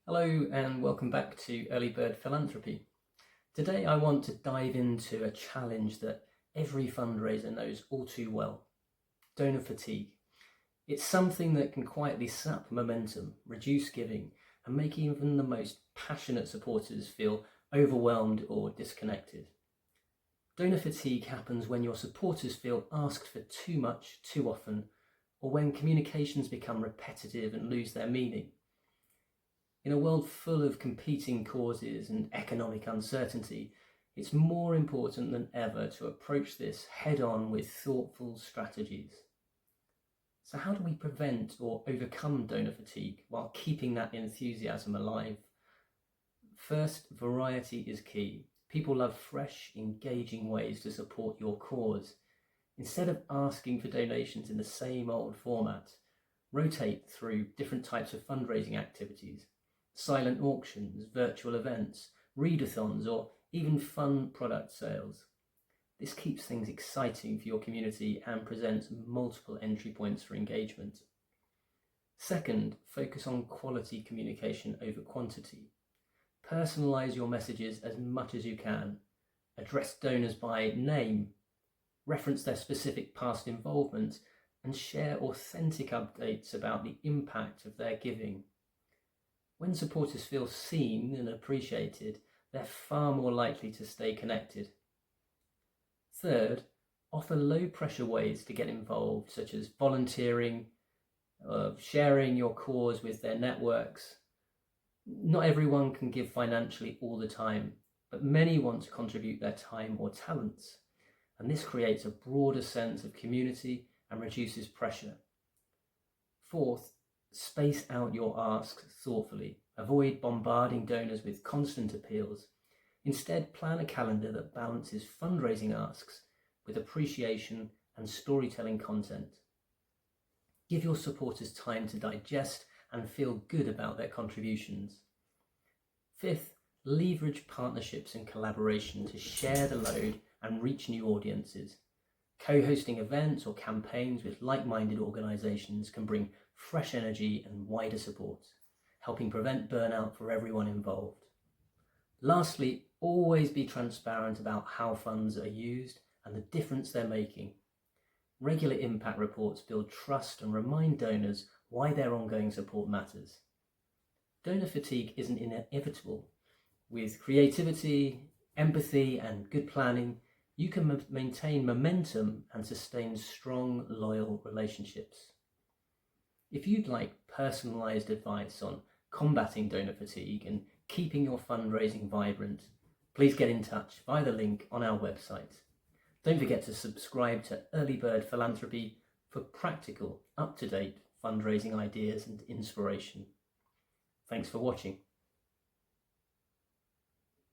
Hello and welcome back to Early Bird Philanthropy. Today I want to dive into a challenge that every fundraiser knows all too well: donor fatigue. It's something that can quietly sap momentum, reduce giving, and make even the most passionate supporters feel overwhelmed or disconnected. Donor fatigue happens when your supporters feel asked for too much too often, or when communications become repetitive and lose their meaning. In a world full of competing causes and economic uncertainty, it's more important than ever to approach this head-on with thoughtful strategies. So how do we prevent or overcome donor fatigue while keeping that enthusiasm alive? First, variety is key. People love fresh, engaging ways to support your cause. Instead of asking for donations in the same old format, rotate through different types of fundraising activities: silent auctions, virtual events, readathons, or even fun product sales. This keeps things exciting for your community and presents multiple entry points for engagement. Second, focus on quality communication over quantity. Personalize your messages as much as you can. Address donors by name, reference their specific past involvement, and share authentic updates about the impact of their giving. When supporters feel seen and appreciated, they're far more likely to stay connected. Third, offer low-pressure ways to get involved, such as volunteering, sharing your cause with their networks. Not everyone can give financially all the time, but many want to contribute their time or talents, and this creates a broader sense of community and reduces pressure. Fourth, space out your asks thoughtfully. Avoid bombarding donors with constant appeals. Instead, plan a calendar that balances fundraising asks with appreciation and storytelling content. Give your supporters time to digest and feel good about their contributions. Fifth, leverage partnerships and collaboration to share the load and reach new audiences. Co-hosting events or campaigns with like-minded organisations can bring fresh energy and wider support, helping prevent burnout for everyone involved. Lastly, always be transparent about how funds are used and the difference they're making. Regular impact reports build trust and remind donors why their ongoing support matters. Donor fatigue isn't inevitable. With creativity, empathy, and good planning, you can maintain momentum and sustain strong, loyal relationships. If you'd like personalised advice on combating donor fatigue and keeping your fundraising vibrant, please get in touch via the link on our website. Don't forget to subscribe to Early Bird Philanthropy for practical, up-to-date fundraising ideas and inspiration. Thanks for watching.